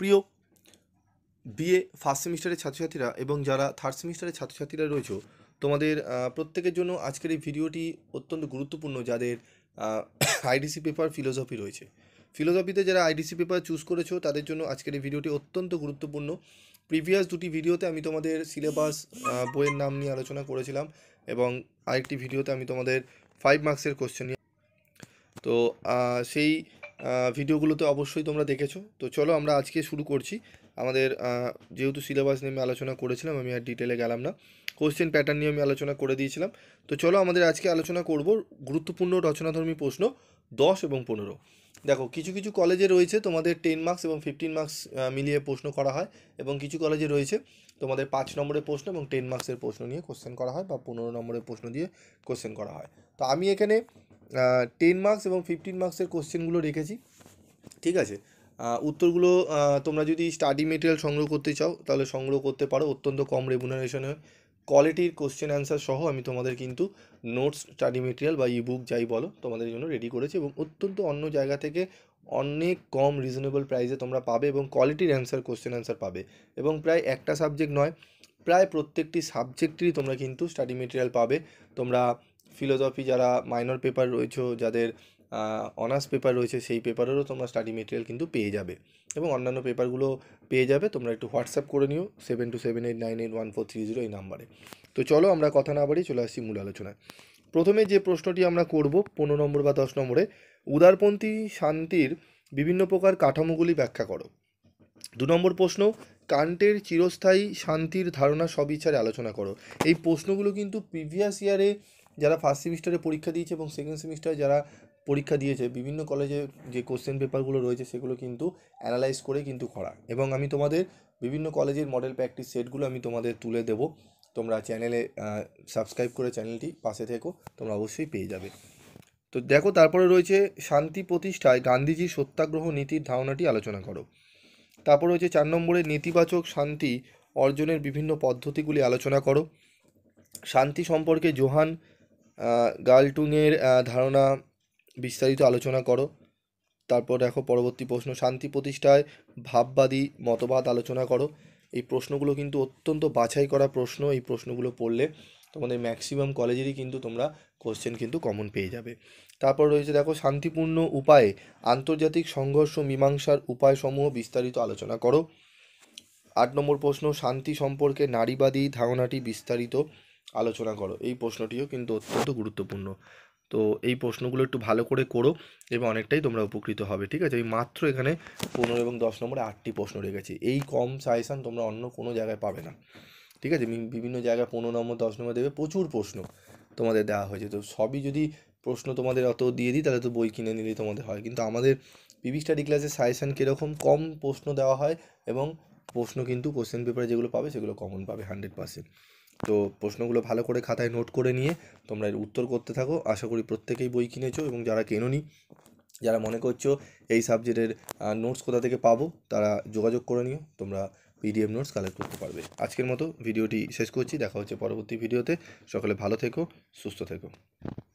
প্রিয় BA first সেমিস্টারের ছাত্রছাত্রীরা এবং যারা থার্ড সেমিস্টারের ছাত্রছাত্রীরা রয়েছে, তোমাদের প্রত্যেকের জন্য আজকের এই ভিডিওটি অত্যন্ত গুরুত্বপূর্ণ। যাদের আইডিসি পেপার ফিলোসফি রয়েছে, ফিলোসফিতে যারা আইডিসি পেপার চুজ করেছো তাদের জন্য আজকের এই ভিডিওটি অত্যন্ত গুরুত্বপূর্ণ। প্রিভিয়াস দুটি ভিডিওতে আমি তোমাদের সিলেবাস বইয়ের নাম নিয়ে আলোচনা করেছিলাম এবং আরেকটি ভিডিওতে আমি তোমাদের 5 মার্কসের কোশ্চেন নিয়ে, তো সেই ভিডিওগুলোতে অবশ্যই তোমরা দেখেছো। তো চলো আমরা আজকে শুরু করছি। আমাদের যেহেতু সিলেবাস নিয়ে আমি আলোচনা করেছিলাম, আমি আর ডিটেলে গেলাম না, কোশ্চেন প্যাটার্ন নিয়ে আমি আলোচনা করে দিয়েছিলাম। তো চলো আমাদের আজকে আলোচনা করব গুরুত্বপূর্ণ রচনাধর্মী প্রশ্ন 10 এবং 15। দেখো, কিছু কিছু কলেজে রয়েছে তোমাদের 10 মার্কস এবং 15 মার্কস মিলিয়ে প্রশ্ন করা হয়, এবং কিছু কলেজে রয়েছে তোমাদের 5 নম্বরের প্রশ্ন এবং 10 মার্কসের প্রশ্ন নিয়ে কোশ্চেন করা হয়, বা 15 নম্বরের প্রশ্ন দিয়ে কোশ্চেন করা হয়। তো আমি এখানে 10 মার্কস এবং 15 মার্কসের কোশ্চেনগুলো রেখেছি, ঠিক আছে। উত্তরগুলো তোমরা যদি স্টাডি মেটেরিয়াল সংগ্রহ করতে চাও তাহলে সংগ্রহ করতে পারো। অত্যন্ত কম রেমুনারেশনে কোয়ালিটির কোশ্চেন অ্যান্সার সহ আমি তোমাদের কিন্তু নোটস, স্টাডি মেটেরিয়াল বা ইবুক যাই বলো তোমাদের জন্য রেডি করেছি, এবং অত্যন্ত অন্য জায়গা থেকে অনেক কম রিজনেবল প্রাইসে তোমরা পাবে এবং কোয়ালিটির অ্যান্সার, কোশ্চেন অ্যান্সার পাবে। এবং প্রায় একটা সাবজেক্ট নয়, প্রায় প্রত্যেকটি সাবজেক্টেরই তোমরা কিন্তু স্টাডি মেটেরিয়াল পাবে। তোমরা ফিলোসফি যারা মাইনর পেপার রয়েছে, যাদের অনার্স পেপার রয়েছে, সেই পেপারেরও তোমরা স্টাডি মেটেরিয়াল কিন্তু পেয়ে যাবে, এবং অন্যান্য পেপারগুলো পেয়ে যাবে। তোমরা একটু হোয়াটসঅ্যাপ করে নিও 7278981430 এই নাম্বারে। তো চলো আমরা কথা না বাড়িয়ে চলে আসছি মূল আলোচনায়। প্রথমে যে প্রশ্নটি আমরা করব 15 নম্বর বা 10 নম্বরে, উদারপন্থী শান্তির বিভিন্ন প্রকার কাঠামোগুলি ব্যাখ্যা করো। 2 নম্বর প্রশ্ন, কান্টের চিরস্থায়ী শান্তির ধারণা সবিচারে আলোচনা করো। এই প্রশ্নগুলো কিন্তু প্রিভিয়াস ইয়ারে যারা ফার্স্ট সেমিস্টারে পরীক্ষা দিয়েছে এবং সেকেন্ড সেমিস্টারে যারা পরীক্ষা দিয়েছে, বিভিন্ন কলেজে যে কোশ্চেন পেপারগুলো রয়েছে সেগুলো কিন্তু অ্যানালাইজ করে কিন্তু করা, এবং আমি তোমাদের বিভিন্ন কলেজের মডেল প্র্যাকটিস সেটগুলো আমি তোমাদের তুলে দেব। তোমরা চ্যানেলে সাবস্ক্রাইব করে চ্যানেলটি পাশে থেকো, তোমরা অবশ্যই পেয়ে যাবে। তো দেখো, তারপরে রয়েছে শান্তি প্রতিষ্ঠায় গান্ধীজির সত্যাগ্রহ নীতির ধারণাটি আলোচনা করো। তারপর হচ্ছে 4 নম্বরে নেতিবাচক শান্তি অর্জনের বিভিন্ন পদ্ধতিগুলি আলোচনা করো। শান্তি সম্পর্কে জোহান গালটুংয়ের ধারণা বিস্তারিত আলোচনা করো। তারপর দেখো পরবর্তী প্রশ্ন, শান্তি প্রতিষ্ঠায় ভাববাদী মতবাদ আলোচনা করো। এই প্রশ্নগুলো কিন্তু অত্যন্ত বাছাই করা প্রশ্ন। এই প্রশ্নগুলো পড়লে তোমাদের ম্যাক্সিমাম কলেজেরই কিন্তু তোমরা কোশ্চেন কিন্তু কমন পেয়ে যাবে। তারপর রয়েছে দেখো, শান্তিপূর্ণ উপায়ে আন্তর্জাতিক সংঘর্ষ মীমাংসার উপায়সমূহ বিস্তারিত আলোচনা করো। 8 নম্বর প্রশ্ন, শান্তি সম্পর্কে নারীবাদী ধারণাটি বিস্তারিত আলোচনা করো। এই প্রশ্নটিও কিন্তু অত্যন্ত গুরুত্বপূর্ণ। তো এই প্রশ্নগুলো একটু ভালো করে করো এবং অনেকটাই তোমরা উপকৃত হবে, ঠিক আছে। এই মাত্র এখানে 15 এবং 10 নম্বরে 8টি প্রশ্ন রেখেছি। এই কম সাজেশান তোমরা অন্য কোনো জায়গায় পাবে না, ঠিক আছে। বিভিন্ন জায়গায় 15 নম্বর 10 নম্বর দেবে, প্রচুর প্রশ্ন তোমাদের দেওয়া হয়েছে। তো সবই যদি প্রশ্ন তোমাদের অত দিয়ে দিই তাহলে তো বই কিনে নিলেই তোমাদের হয়, কিন্তু আমাদের পিভি স্টাডি ক্লাসের সাজেশান কীরকম, কম প্রশ্ন দেওয়া হয় এবং প্রশ্ন কিন্তু কোশ্চেন পেপারে যেগুলো পাবে সেগুলো কমন পাবে 100%। তো প্রশ্নগুলো ভালো করে খাতায় নোট করে নিয়ে তোমরা এর উত্তর করতে থাকো। আশা করি প্রত্যেকেই বই কিনেছো, এবং যারা কেনোনি, যারা মনে করছো এই সাবজেক্টের নোটস কোথা থেকে পাবো, তারা যোগাযোগ করে নিও, তোমরা পিডিএফ নোটস কালেক্ট করতে পারবে। আজকের মতো ভিডিওটি শেষ করছি, দেখা হচ্ছে পরবর্তী ভিডিওতে। সকলে ভালো থেকো, সুস্থ থেকো।